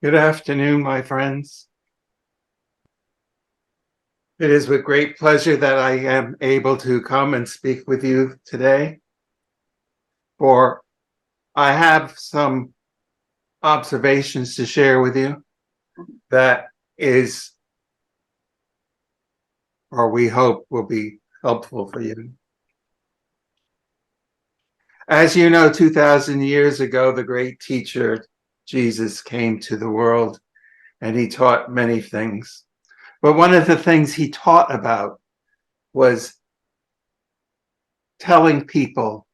Good afternoon, my friends. It is with great pleasure that I am able to come and speak with you today, for I have some observations to share with you that is, or we hope will be helpful for you. As you know, 2,000 years ago, the great teacher Jesus came to the world and he taught many things. But one of the things he taught about was telling people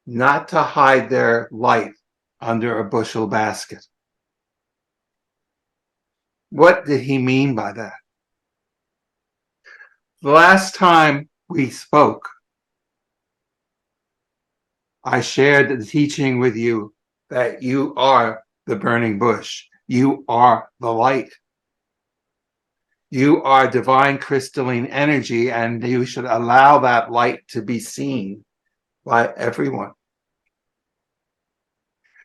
not to hide their light under a bushel basket. What did he mean by that? The last time we spoke, I shared the teaching with you that you are the burning bush. You are the light. You are divine crystalline energy, and you should allow that light to be seen by everyone.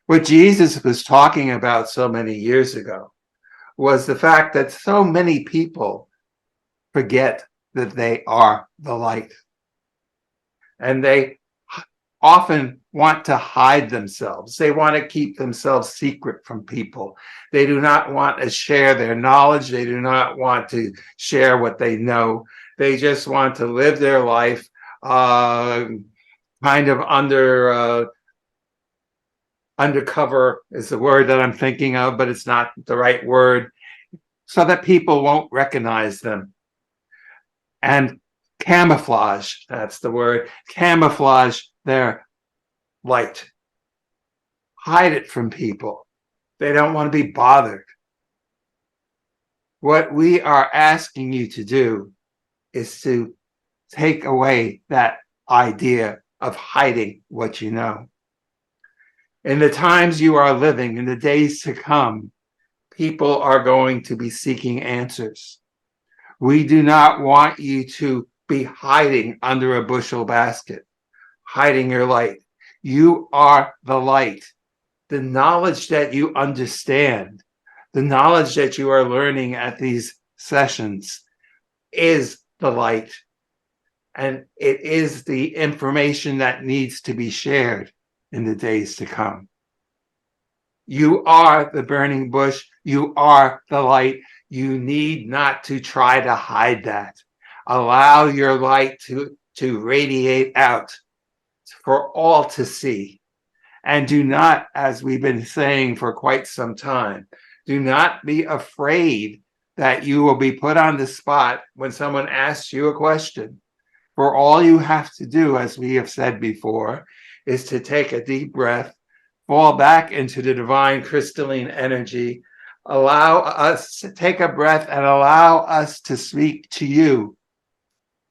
What Jesus was talking about so many years ago was the fact that so many people forget that they are the light. And they often want to hide themselves. They want to keep themselves secret from people. They do not want to share their knowledge. They do not want to share what they know. They just want to live their life kind of undercover is the word that I'm thinking of, but it's not the right word, so that people won't recognize them. And camouflage, that's the word, camouflage their light. Hide it from people. They don't want to be bothered. What we are asking you to do is to take away that idea of hiding what you know. In the times you are living, in the days to come, people are going to be seeking answers. We do not want you to be hiding under a bushel basket, hiding your light. You are the light. The knowledge that you understand, the knowledge that you are learning at these sessions is the light. And it is the information that needs to be shared in the days to come. You are the burning bush. You are the light. You need not to try to hide that. Allow your light to radiate out for all to see. And do not, as we've been saying for quite some time, do not be afraid that you will be put on the spot when someone asks you a question. For all you have to do, as we have said before, is to take a deep breath, fall back into the divine crystalline energy, allow us to take a breath and allow us to speak to you,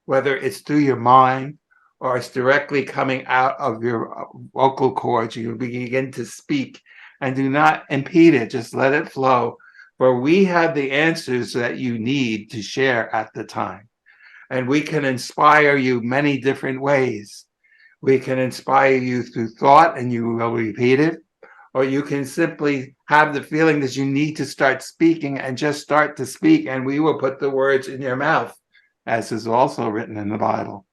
whether it's through your mind or it's directly coming out of your vocal cords. You begin to speak and do not impede it. Just let it flow, for we have the answers that you need to share at the time. And we can inspire you many different ways. We can inspire you through thought and you will repeat it, or you can simply have the feeling that you need to start speaking and just start to speak, and we will put the words in your mouth, as is also written in the Bible.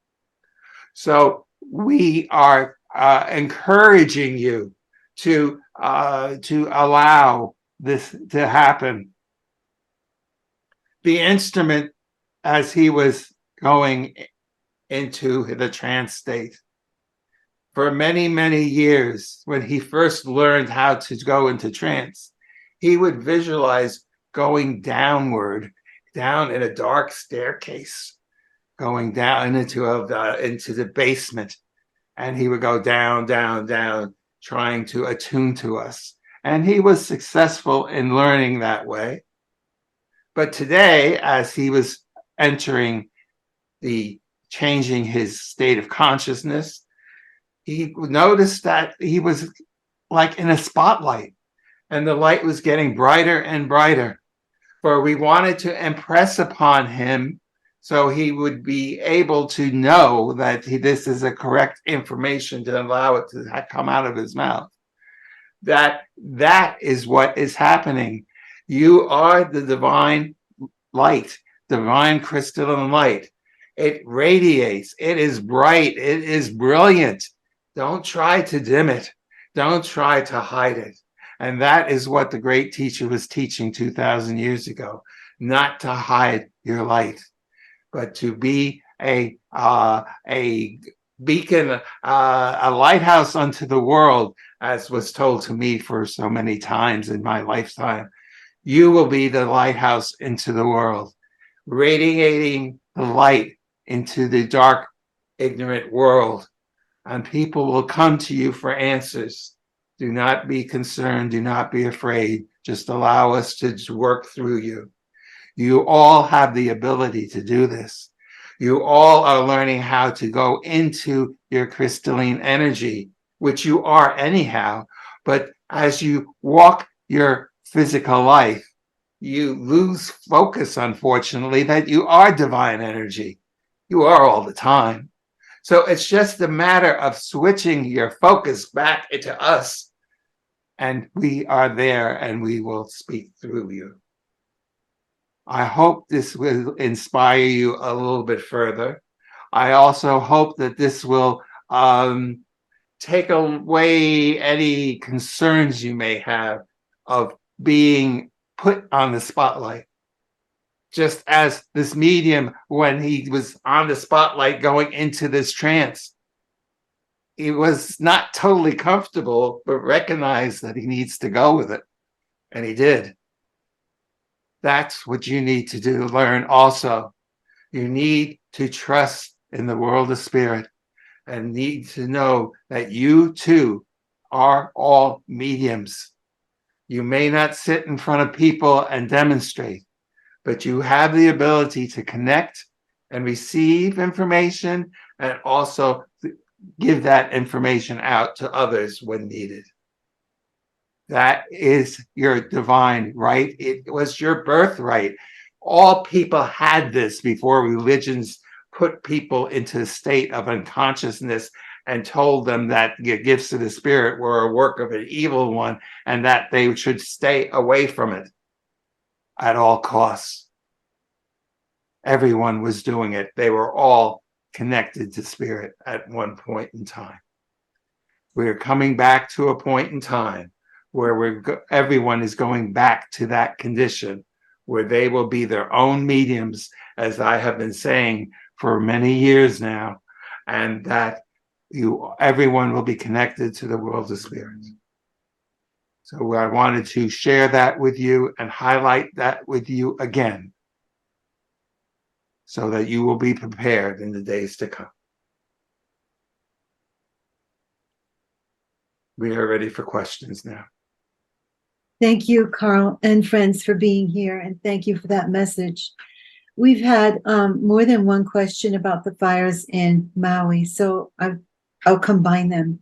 So we are encouraging you to allow this to happen. The instrument, as he was going into the trance state, for many, many years, when he first learned how to go into trance, he would visualize going downward, down in a dark staircase, going down into the basement. And he would go down, down, down, trying to attune to us. And he was successful in learning that way. But today, as he was entering changing his state of consciousness, he noticed that he was like in a spotlight, and the light was getting brighter and brighter. For we wanted to impress upon him, so he would be able to know that this is a correct information to allow it to come out of his mouth. That is what is happening. You are the divine light, divine crystalline light. It radiates. It is bright. It is brilliant. Don't try to dim it. Don't try to hide it. And that is what the great teacher was teaching 2,000 years ago, not to hide your light, but to be a beacon, a lighthouse unto the world, as was told to me for so many times in my lifetime. You will be the lighthouse into the world, radiating the light into the dark, ignorant world. And people will come to you for answers. Do not be concerned. Do not be afraid. Just allow us to work through you. You all have the ability to do this. You all are learning how to go into your crystalline energy, which you are anyhow. But as you walk your physical life, you lose focus, unfortunately, that you are divine energy. You are all the time. So it's just a matter of switching your focus back into us. And we are there and we will speak through you. I hope this will inspire you a little bit further. I also hope that this will take away any concerns you may have of being put on the spotlight. Just as this medium, when he was on the spotlight going into this trance, he was not totally comfortable, but recognized that he needs to go with it. And he did. That's what you need to do, learn also. You need to trust in the world of spirit and need to know that you too are all mediums. You may not sit in front of people and demonstrate, but you have the ability to connect and receive information and also give that information out to others when needed. That is your divine right. It was your birthright. All people had this before religions put people into a state of unconsciousness and told them that the gifts of the spirit were a work of an evil one and that they should stay away from it at all costs. Everyone was doing it. They were all connected to spirit at one point in time. We're coming back to a point in time where everyone is going back to that condition where they will be their own mediums, as I have been saying for many years now, and that everyone will be connected to the world of spirit. So I wanted to share that with you and highlight that with you again, so that you will be prepared in the days to come. We are ready for questions now. Thank you, Carl and friends, for being here, and thank you for that message. We've had more than one question about the fires in Maui, so I'll combine them.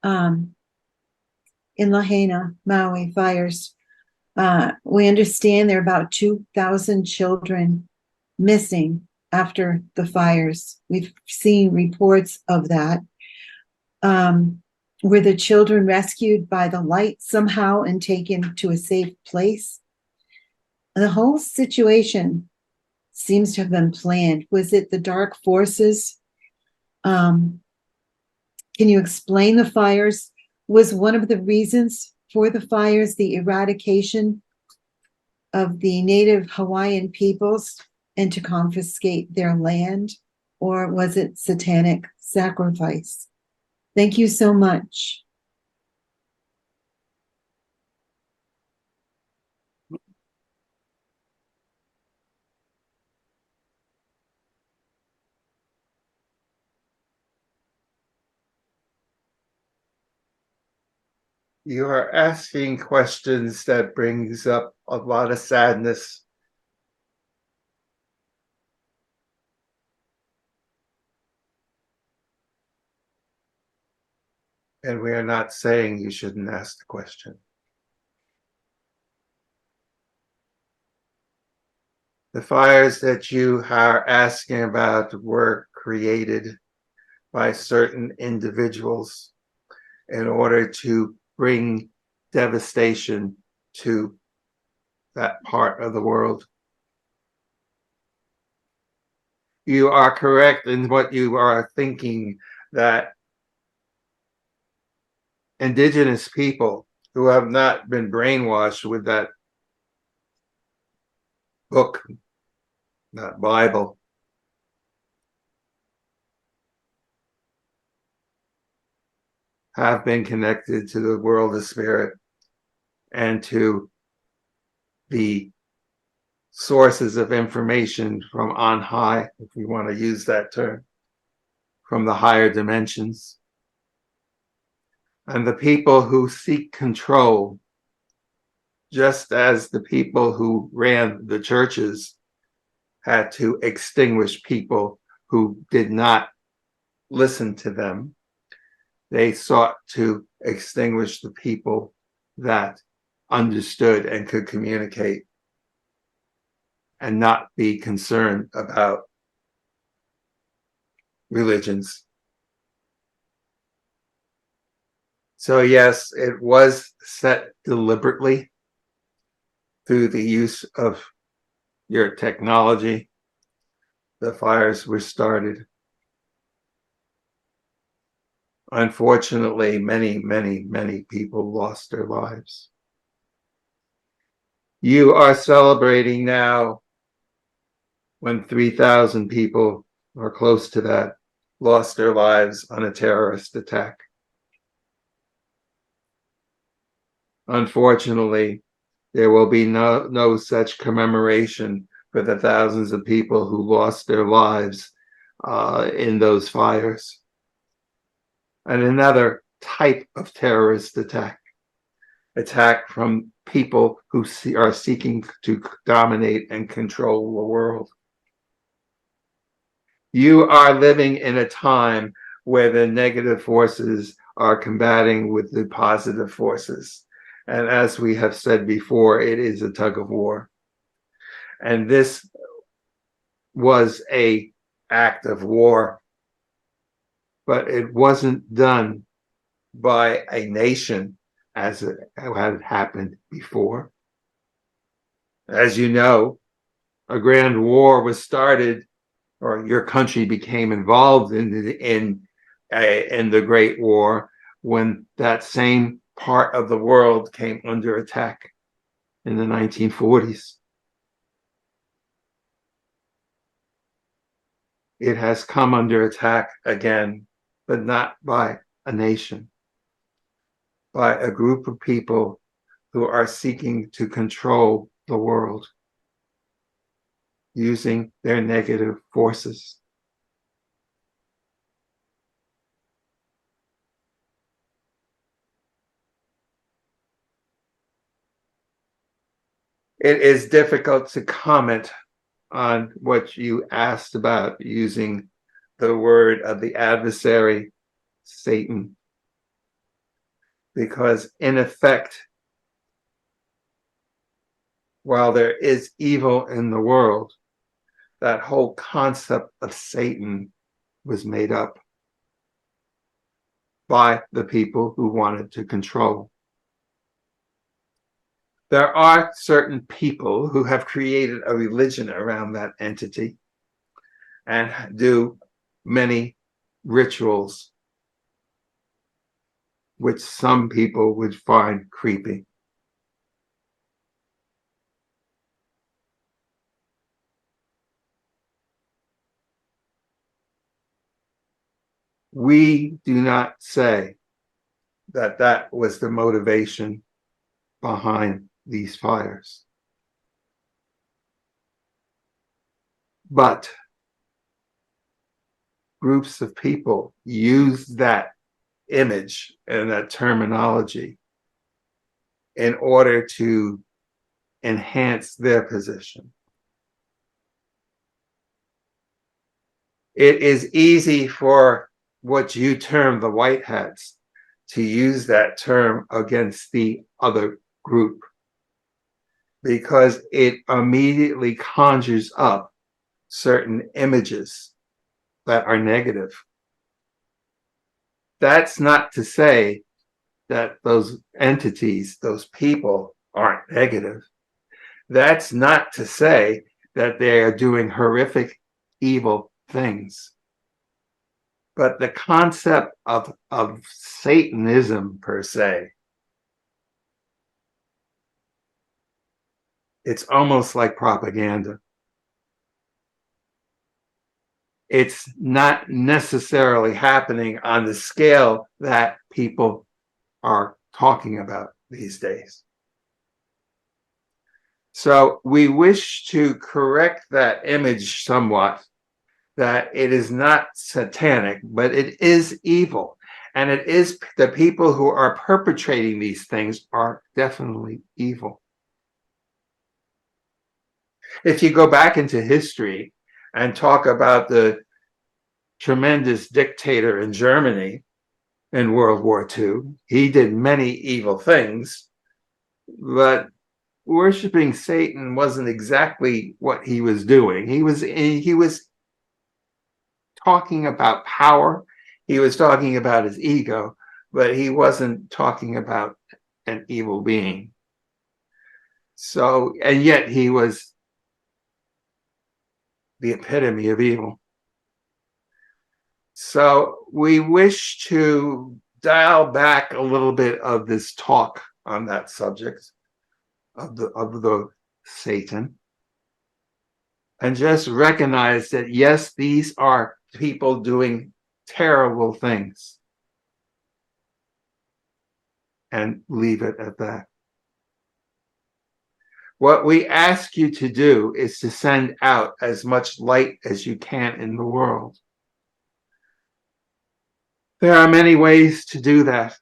In Lahaina, Maui fires, we understand there are about 2,000 children missing after the fires. We've seen reports of that. Were the children rescued by the light somehow and taken to a safe place? The whole situation seems to have been planned. Was it the dark forces? Can you explain the fires? Was one of the reasons for the fires the eradication of the native Hawaiian peoples and to confiscate their land? Or was it satanic sacrifice? Thank you so much. You are asking questions that brings up a lot of sadness. And we are not saying you shouldn't ask the question. The fires that you are asking about were created by certain individuals in order to bring devastation to that part of the world. You are correct in what you are thinking, that indigenous people who have not been brainwashed with that book, that Bible, have been connected to the world of spirit and to the sources of information from on high, if we want to use that term, from the higher dimensions. And the people who seek control, just as the people who ran the churches had to extinguish people who did not listen to them, they sought to extinguish the people that understood and could communicate and not be concerned about religions. So yes, it was set deliberately through the use of your technology. The fires were started. Unfortunately, many people lost their lives. You are celebrating now when 3,000 people, or close to that, lost their lives on a terrorist attack. Unfortunately, there will be no such commemoration for the thousands of people who lost their lives in those fires. And another type of terrorist attack from people who are seeking to dominate and control the world. You are living in a time where the negative forces are combating with the positive forces. And as we have said before, it is a tug of war. And this was an act of war, but it wasn't done by a nation as it had happened before. As you know, a grand war was started, or your country became involved in the Great War, when that same part of the world came under attack in the 1940s. It has come under attack again, but not by a nation, by a group of people who are seeking to control the world using their negative forces. It is difficult to comment on what you asked about using the word of the adversary, Satan, because in effect, while there is evil in the world, that whole concept of Satan was made up by the people who wanted to control. There are certain people who have created a religion around that entity and do many rituals, which some people would find creepy. We do not say that that was the motivation behind these fires. But groups of people use that image and that terminology in order to enhance their position. It is easy for what you term the white hats to use that term against the other group, because it immediately conjures up certain images that are negative. That's not to say that those entities, those people, aren't negative. That's not to say that they are doing horrific, evil things. But the concept of Satanism per se, it's almost like propaganda. It's not necessarily happening on the scale that people are talking about these days. So we wish to correct that image somewhat, that it is not satanic, but it is evil. And it is the people who are perpetrating these things are definitely evil. If you go back into history and talk about the tremendous dictator in Germany in World War II, he did many evil things, but worshiping Satan wasn't exactly what he was doing. He was talking about power. He was talking about his ego, but he wasn't talking about an evil being. So, and yet he was the epitome of evil. So we wish to dial back a little bit of this talk on that subject of the Satan, and just recognize that yes, these are people doing terrible things, and leave it at that. What we ask you to do is to send out as much light as you can in the world. There are many ways to do that.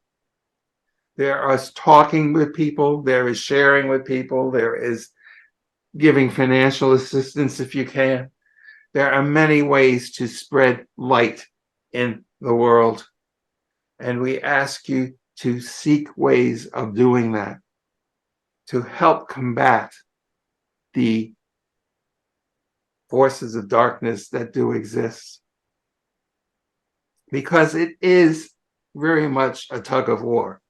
There is talking with people, there is sharing with people, there is giving financial assistance if you can. There are many ways to spread light in the world. And we ask you to seek ways of doing that, to help combat the forces of darkness that do exist. Because it is very much a tug of war.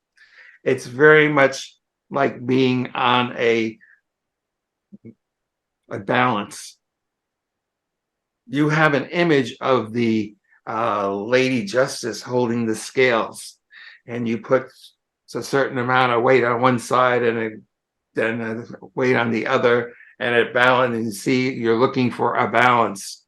It's very much like being on a balance. You have an image of the Lady Justice holding the scales, and you put a certain amount of weight on one side and then a weight on the other, and it balances. And see, you're looking for a balance.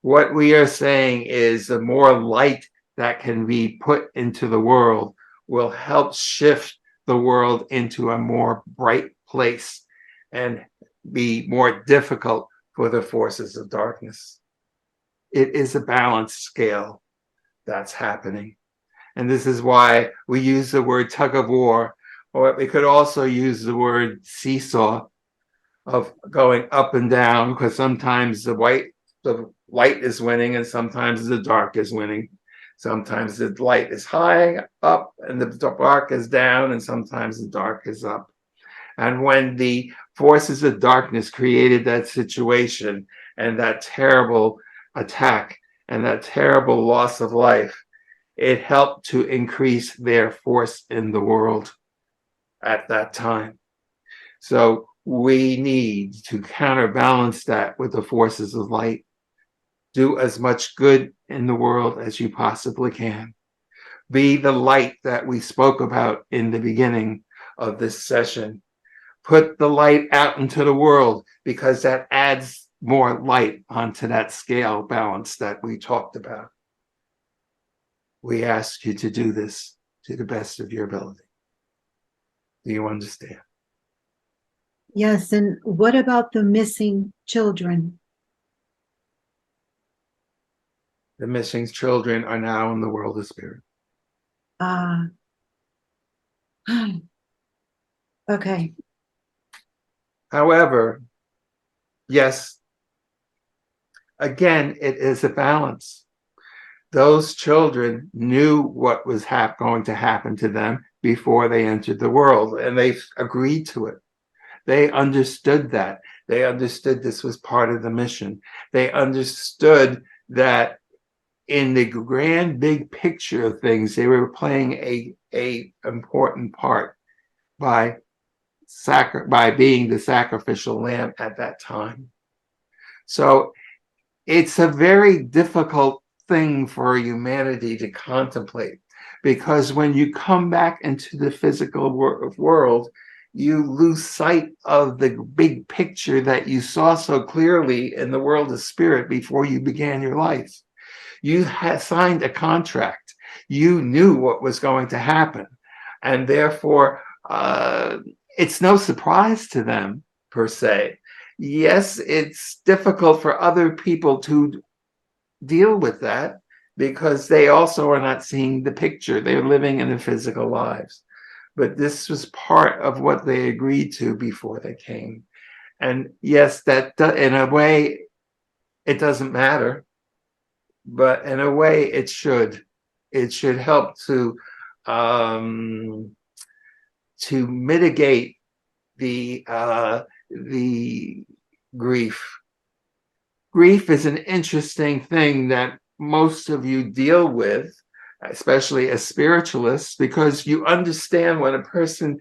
What we are saying is the more light that can be put into the world will help shift the world into a more bright place and be more difficult for the forces of darkness. It is a balanced scale that's happening. And this is why we use the word tug of war, or we could also use the word seesaw, of going up and down, because sometimes the light is winning and sometimes the dark is winning. Sometimes the light is high up and the dark is down, and sometimes the dark is up. And when the forces of darkness created that situation and that terrible attack and that terrible loss of life, it helped to increase their force in the world at that time. So we need to counterbalance that with the forces of light. Do as much good in the world as you possibly can. Be the light that we spoke about in the beginning of this session. Put the light out into the world, because that adds more light onto that scale balance that we talked about. We ask you to do this to the best of your ability. Do you understand? Yes, and what about the missing children? The missing children are now in the world of spirit. Okay. However, yes, again, it is a balance. Those children knew what was going to happen to them before they entered the world, and they agreed to it. They understood that. They understood this was part of the mission. They understood that in the grand big picture of things, they were playing a important part by by being the sacrificial lamb at that time. So it's a very difficult thing for humanity to contemplate, because when you come back into the physical world, you lose sight of the big picture that you saw so clearly in the world of spirit before you began your life. You had signed a contract. You knew what was going to happen. And therefore, it's no surprise to them, per se. Yes, it's difficult for other people to deal with that because they also are not seeing the picture. They're living in their physical lives. But this was part of what they agreed to before they came. And yes, that in a way, it doesn't matter, but in a way, it should. It should help to mitigate the grief. Grief is an interesting thing that most of you deal with, especially as spiritualists, because you understand when a person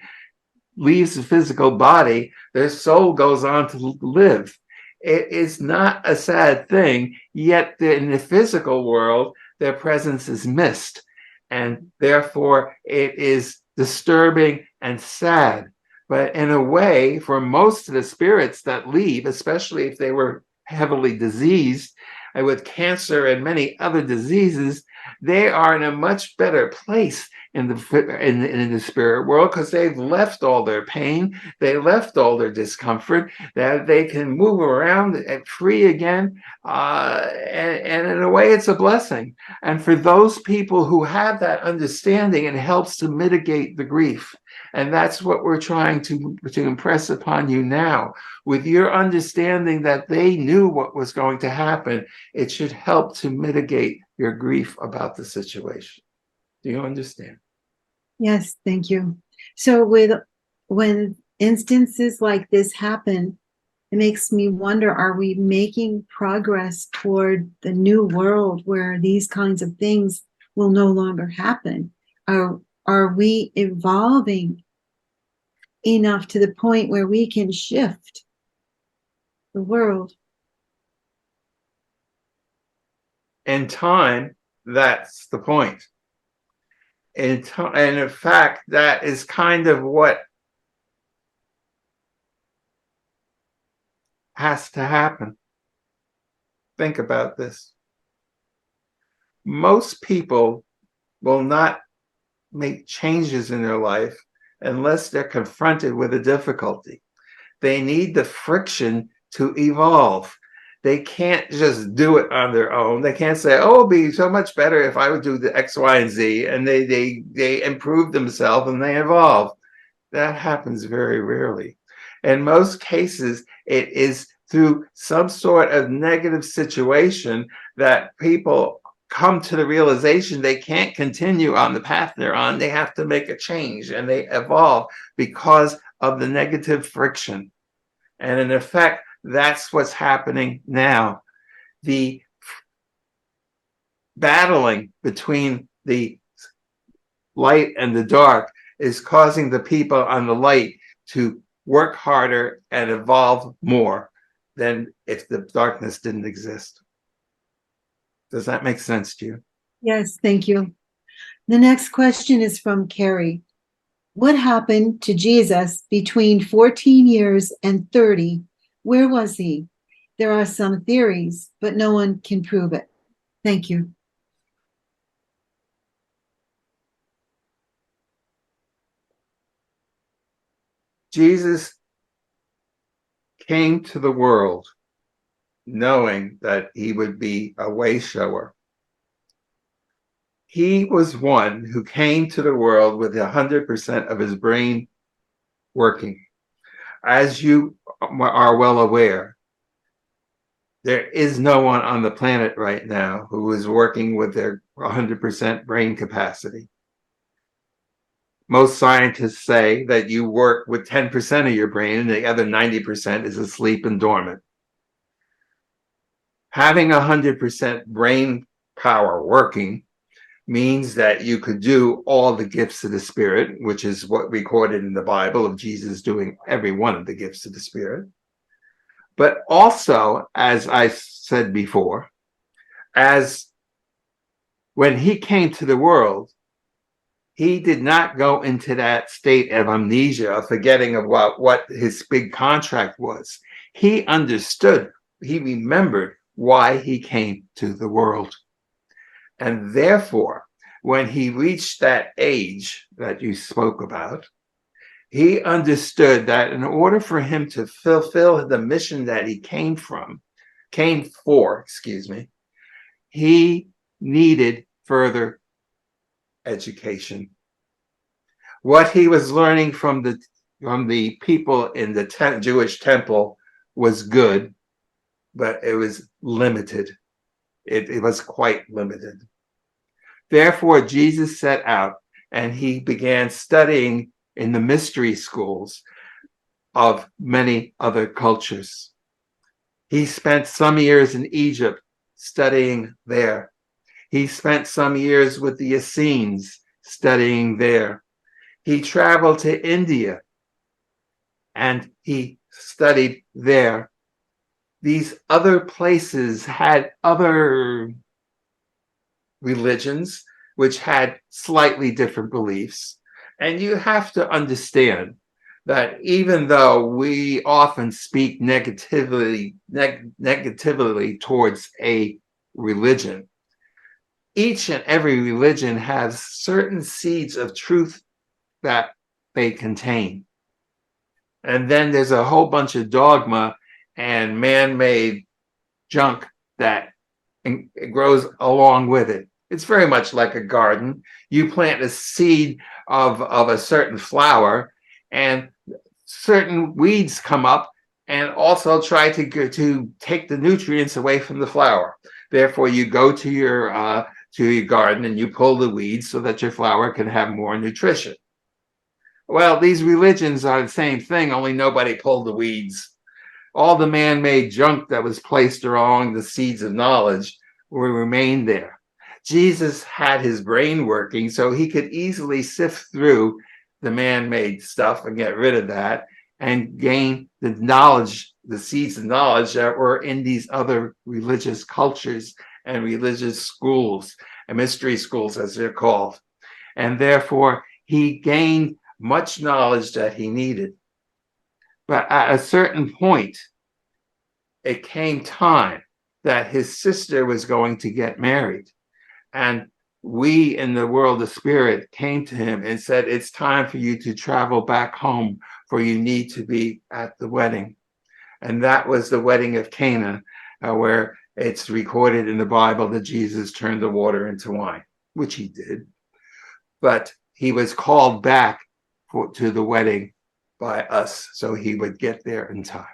leaves the physical body, their soul goes on to live. It is not a sad thing, yet in the physical world, their presence is missed. And therefore, it is disturbing and sad. But in a way, for most of the spirits that leave, especially if they were heavily diseased with cancer and many other diseases, they are in a much better place in the spirit world, because they've left all their pain, they left all their discomfort, that they can move around and free again, and in a way it's a blessing. And for those people who have that understanding, it helps to mitigate the grief. And that's what we're trying to impress upon you now. With your understanding that they knew what was going to happen, it should help to mitigate your grief about the situation. Do you understand? Yes, thank you. So when instances like this happen, it makes me wonder, are we making progress toward the new world where these kinds of things will no longer happen? Are we evolving enough to the point where we can shift the world? In time, that's the point. And in fact, that is kind of what has to happen. Think about this. Most people will not make changes in their life unless they're confronted with a difficulty. They need the friction to evolve. They can't just do it on their own. They can't say, "Oh, it'd be so much better if I would do the X, Y, and Z," and they improve themselves and they evolve. That happens very rarely. In most cases, it is through some sort of negative situation that people come to the realization they can't continue on the path they're on. They have to make a change, and they evolve because of the negative friction. And in effect, that's what's happening now. The battling between the light and the dark is causing the people on the light to work harder and evolve more than if the darkness didn't exist. Does that make sense to you? Yes, thank you. The next question is from Carrie. What happened to Jesus between 14 years and 30? Where was he? There are some theories, but no one can prove it. Thank you. Jesus came to the world knowing that he would be a way shower. He was one who came to the world with 100% of his brain working. As you are well aware, there is no one on the planet right now who is working with their 100% brain capacity. Most scientists say that you work with 10% of your brain and the other 90% is asleep and dormant. Having 100% brain power working means that you could do all the gifts of the Spirit, which is what recorded in the Bible of Jesus doing every one of the gifts of the Spirit. But also, as I said before, as when he came to the world, he did not go into that state of amnesia, of forgetting of what his big contract was. He understood, he remembered why he came to the world. And therefore, when he reached that age that you spoke about, he understood that in order for him to fulfill the mission that he came for, he needed further education. What he was learning from the people in the Jewish temple was good, but it was limited. It was quite limited. Therefore, Jesus set out and he began studying in the mystery schools of many other cultures. He spent some years in Egypt studying there. He spent some years with the Essenes studying there. He traveled to India and he studied there. These other places had other religions which had slightly different beliefs. And you have to understand that even though we often speak negatively towards a religion, each and every religion has certain seeds of truth that they contain. And then there's a whole bunch of dogma and man-made junk that it grows along with it. It's very much like a garden. You plant a seed of a certain flower, and certain weeds come up and also try to take the nutrients away from the flower. Therefore, you go to your garden and you pull the weeds so that your flower can have more nutrition. Well, these religions are the same thing, only nobody pulled the weeds. All the man-made junk that was placed along the seeds of knowledge will remain there. Jesus had his brain working so he could easily sift through the man-made stuff and get rid of that and gain the knowledge, the seeds of knowledge that were in these other religious cultures and religious schools and mystery schools, as they're called. And therefore, he gained much knowledge that he needed. But at a certain point, it came time that his sister was going to get married. And we in the world of spirit came to him and said, it's time for you to travel back home, for you need to be at the wedding. And that was the wedding of Cana, where it's recorded in the Bible that Jesus turned the water into wine, which he did. But he was called back to the wedding by us, so he would get there in time.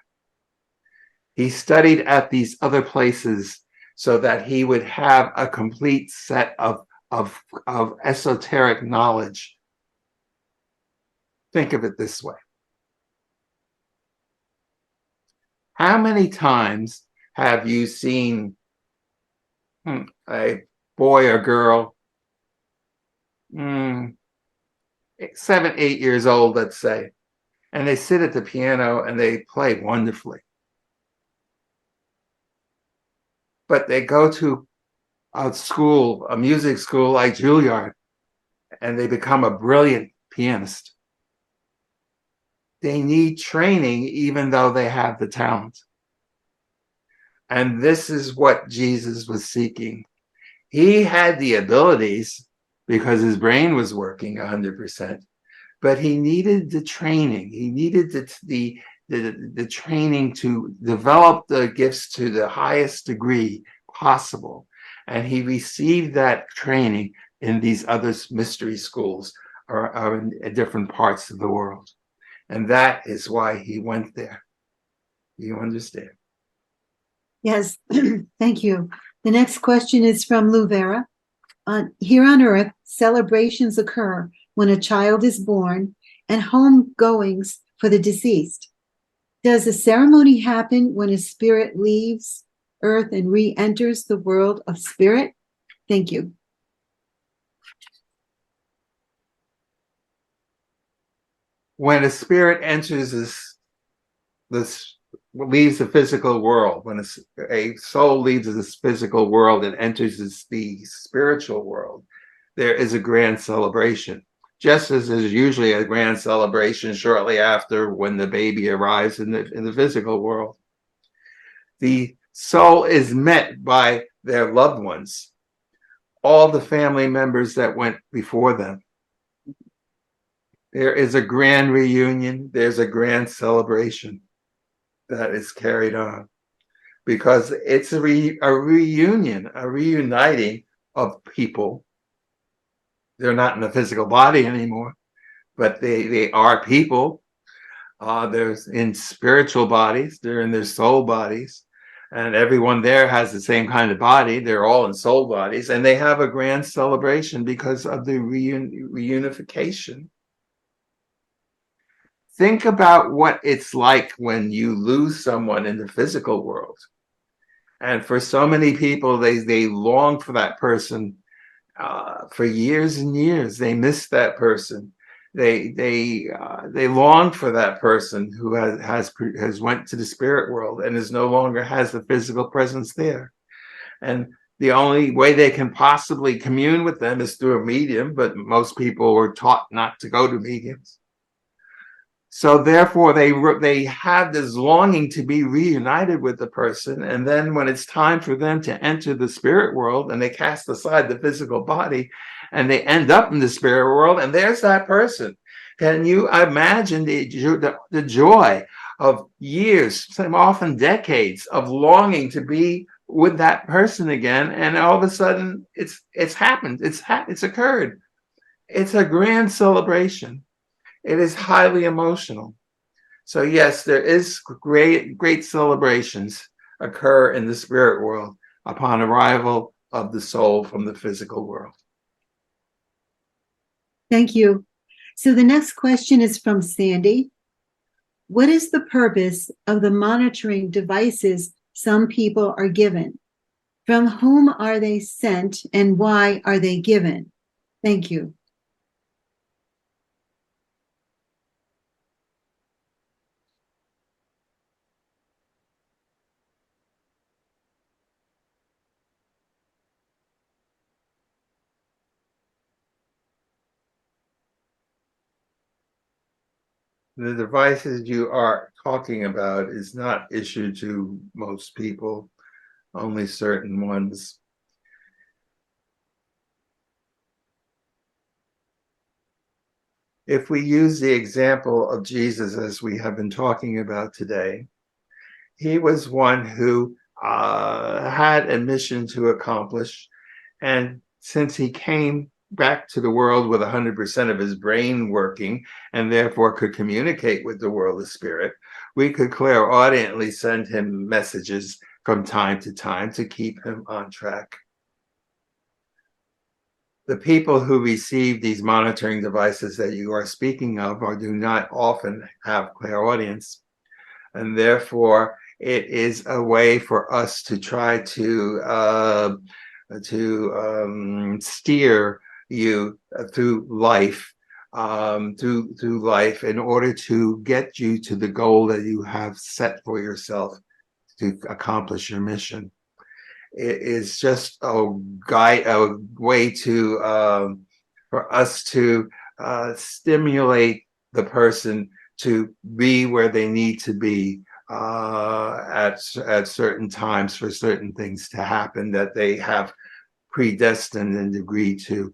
He studied at these other places so that he would have a complete set of esoteric knowledge. Think of it this way. How many times have you seen a boy or girl, 7, 8 years old, let's say, and they sit at the piano and they play wonderfully? But they go to a school, a music school like Juilliard, and they become a brilliant pianist. They need training even though they have the talent. And this is what Jesus was seeking. He had the abilities because his brain was working 100%, but he needed the training. He needed the training to develop the gifts to the highest degree possible. And he received that training in these other mystery schools or in different parts of the world. And that is why he went there. You understand? Yes, thank you. The next question is from Lou Vera. Here on Earth, celebrations occur when a child is born and homegoings for the deceased. Does a ceremony happen when a spirit leaves Earth and re-enters the world of spirit? Thank you. when a spirit enters this leaves the physical world, when a soul leaves this physical world and enters the spiritual world, there is a grand celebration. Just as there's usually a grand celebration shortly after when the baby arrives in the physical world. The soul is met by their loved ones, all the family members that went before them. There is a grand reunion. There's a grand celebration that is carried on because it's a reunion, a reuniting of people. They're not in the physical body anymore, but they are people. They're in spiritual bodies. They're in their soul bodies. And everyone there has the same kind of body. They're all in soul bodies. And they have a grand celebration because of the reunification. Think about what it's like when you lose someone in the physical world. And for so many people, they long for that person for years and years. They miss that person. They long for that person who has went to the spirit world and is no longer has the physical presence there. And the only way they can possibly commune with them is through a medium, but most people were taught not to go to mediums. So therefore, they have this longing to be reunited with the person, and then when it's time for them to enter the spirit world, and they cast aside the physical body, and they end up in the spirit world, and there's that person. Can you imagine the joy of years, often decades, of longing to be with that person again, and all of a sudden it's happened, it's occurred. It's a grand celebration. It is highly emotional. So yes, there is great celebrations occur in the spirit world upon arrival of the soul from the physical world. Thank you. So the next question is from Sandy. What is the purpose of the monitoring devices some people are given? From whom are they sent and why are they given? Thank you. The devices you are talking about is not issued to most people, only certain ones. If we use the example of Jesus as we have been talking about today, he was one who had a mission to accomplish. And since he came back to the world with 100% of his brain working and therefore could communicate with the world of spirit, we could clairaudiently send him messages from time to time to keep him on track. The people who receive these monitoring devices that you are speaking of or do not often have clairaudience, and therefore it is a way for us to try to steer you through life, through life, in order to get you to the goal that you have set for yourself to accomplish your mission. It is just a way to for us to stimulate the person to be where they need to be at certain times for certain things to happen that they have predestined and agreed to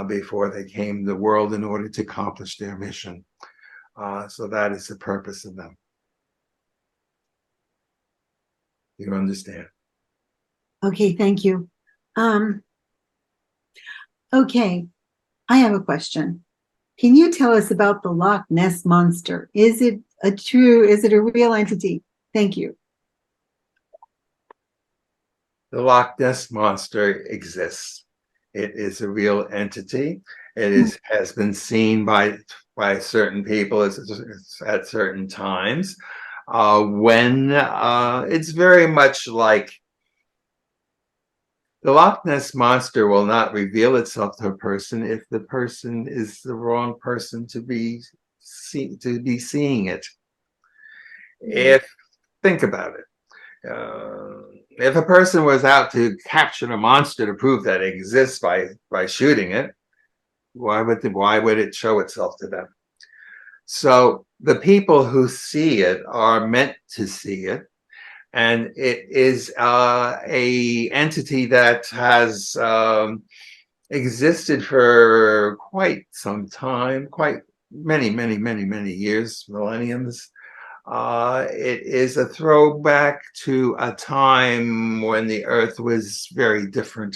before they came to the world in order to accomplish their mission. So that is the purpose of them. You understand? Okay, thank you. Okay, I have a question. Can you tell us about the Loch Ness Monster? Is it a real entity? Thank you. The Loch Ness Monster exists. It is a real entity. It has been seen by certain people at certain times. When it's very much like the Loch Ness Monster will not reveal itself to a person if the person is the wrong person to be be seeing it. If think about it, if a person was out to capture a monster to prove that it exists by shooting it, why would it show itself to them? So the people who see it are meant to see it, and it is a entity that has existed for quite some time, quite many years, millenniums. It is a throwback to a time when the earth was very different,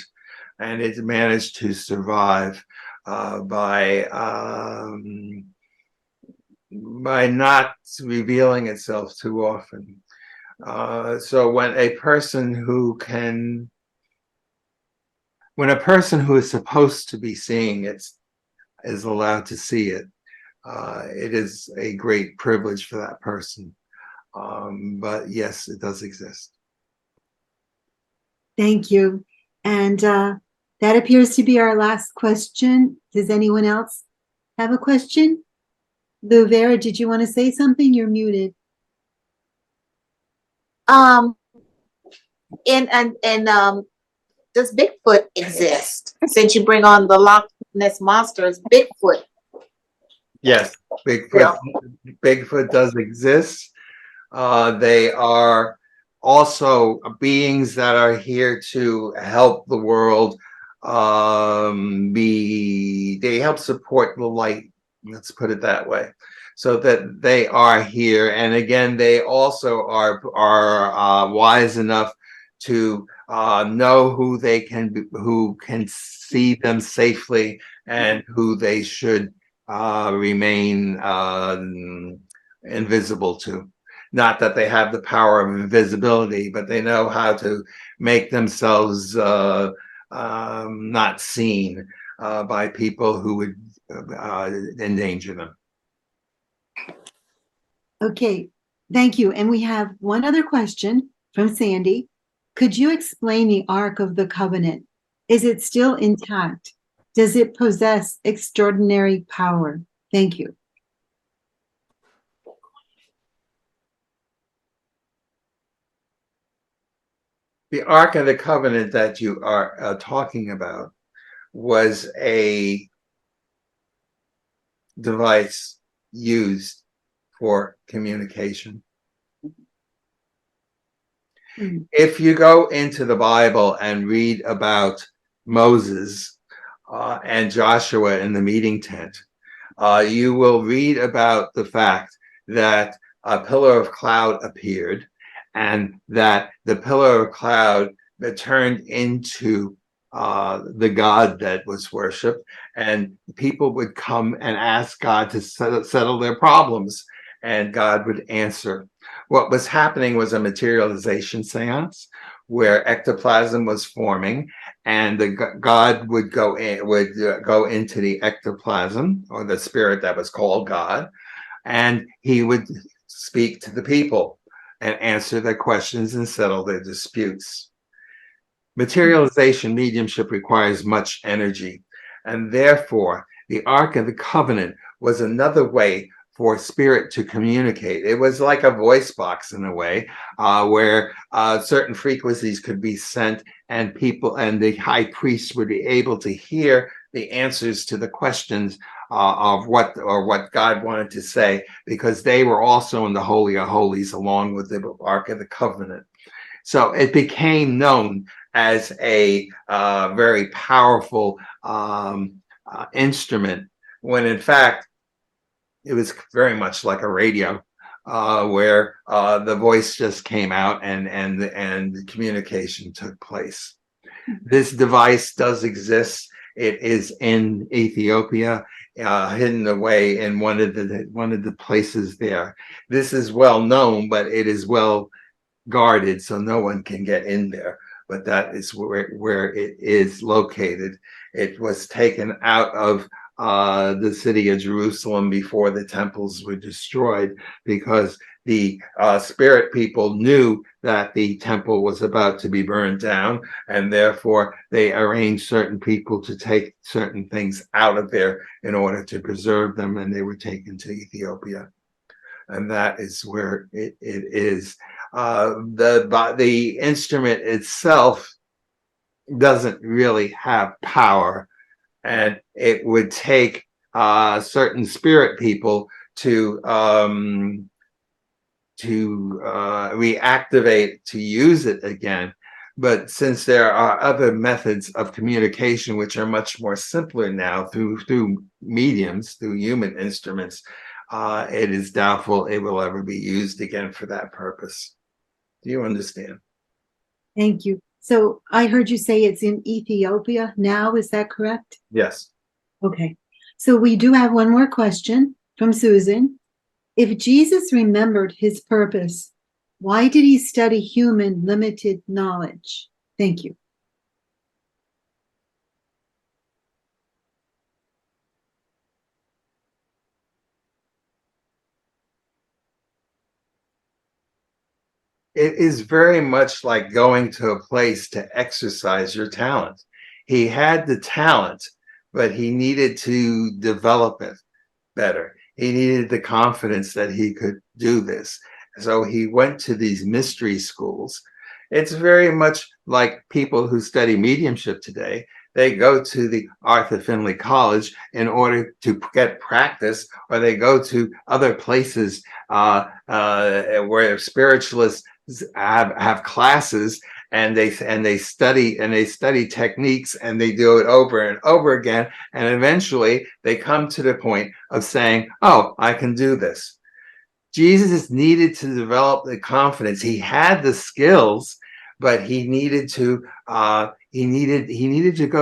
and it managed to survive by not revealing itself too often. So when a person who is supposed to be seeing it is allowed to see it, it is a great privilege for that person. But yes, it does exist. Thank you. And that appears to be our last question. Does anyone else have a question? Lou Vera, did you want to say something? You're muted. Does Bigfoot exist? Since you bring on the Loch Ness monsters, Bigfoot. Yes, Bigfoot does exist. They are also beings that are here to help the world. They help support the light. Let's put it that way. So that they are here, and again, they also are wise enough to know who can see them safely, and who they should remain invisible to. Not that they have the power of invisibility, but they know how to make themselves not seen by people who would endanger them. Okay, thank you. And we have one other question from Sandy. Could you explain the Ark of the Covenant? Is it still intact? Does it possess extraordinary power? Thank you. The Ark of the Covenant that you are talking about was a device used for communication. If you go into the Bible and read about Moses and Joshua in the meeting tent, you will read about the fact that a pillar of cloud appeared, and that the pillar of cloud turned into the God that was worshipped, and people would come and ask God to settle their problems, and God would answer. What was happening was a materialization seance where ectoplasm was forming, and God would go into the ectoplasm, or the spirit that was called God, and he would speak to the people and answer their questions and settle their disputes. Materialization mediumship requires much energy, and therefore the Ark of the Covenant was another way for spirit to communicate. It was like a voice box in a way, where certain frequencies could be sent, and people and the high priest would be able to hear the answers to the questions of what God wanted to say, because they were also in the Holy of Holies along with the Ark of the Covenant. So it became known as a very powerful instrument, when in fact it was very much like a radio, where the voice just came out and the communication took place. This device does exist. It is in Ethiopia, hidden away in one of the places there. This is well known, but it is well guarded, so no one can get in there. But that is where it is located. It was taken out of the city of Jerusalem before the temples were destroyed, because the spirit people knew that the temple was about to be burned down, and therefore they arranged certain people to take certain things out of there in order to preserve them, and they were taken to Ethiopia. And that is where it is. The instrument itself doesn't really have power, and it would take certain spirit people to reactivate, to use it again. But since there are other methods of communication which are much more simpler now through mediums, through human instruments, it is doubtful it will ever be used again for that purpose. Do you understand? Thank you. So I heard you say it's in Ethiopia now, is that correct? Yes. Okay. So we do have one more question from Susan. If Jesus remembered his purpose, why did he study human limited knowledge? Thank you. It is very much like going to a place to exercise your talent. He had the talent, but he needed to develop it better. He needed the confidence that he could do this. So he went to these mystery schools. It's very much like people who study mediumship today. They go to the Arthur Findlay College in order to get practice, or they go to other places where spiritualists have classes, and they study techniques, and they do it over and over again, and eventually they come to the point of saying, oh, I can do this. Jesus needed to develop the confidence. He had the skills, but he needed to go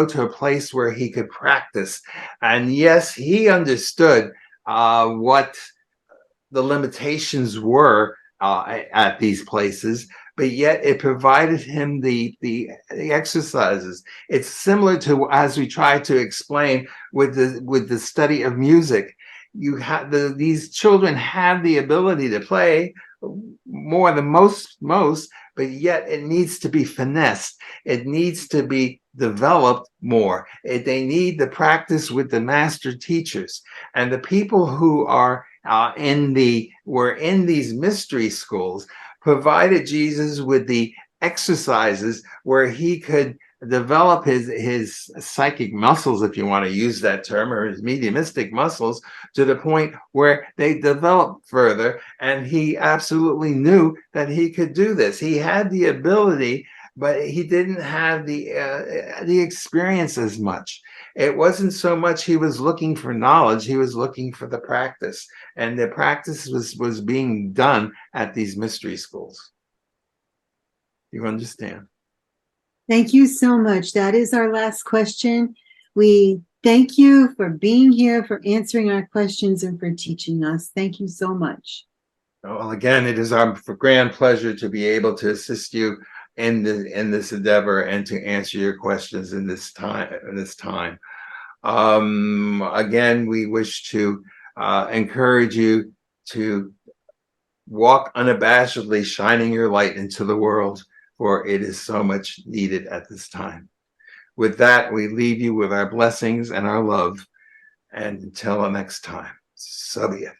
to a place where he could practice. And yes, he understood what the limitations were at these places, but yet it provided him the exercises. It's similar to, as we try to explain with the study of music. You have these children have the ability to play more than most, but yet it needs to be finessed. It needs to be developed more. They need the practice with the master teachers, and the people who are were in these mystery schools provided Jesus with the exercises where he could develop his psychic muscles, if you want to use that term, or his mediumistic muscles, to the point where they developed further, and he absolutely knew that he could do this. He had the ability, but he didn't have the experience as much. It wasn't so much he was looking for knowledge, he was looking for the practice, and the practice was being done at these mystery schools. You understand? Thank you so much. That is our last question. We thank you for being here, for answering our questions, and for teaching us. Thank you so much. Well, again, it is our grand pleasure to be able to assist you in this endeavor and to answer your questions in this time. Again, we wish to encourage you to walk unabashedly, shining your light into the world, for it is so much needed at this time. With that, we leave you with our blessings and our love. And until the next time, so be it.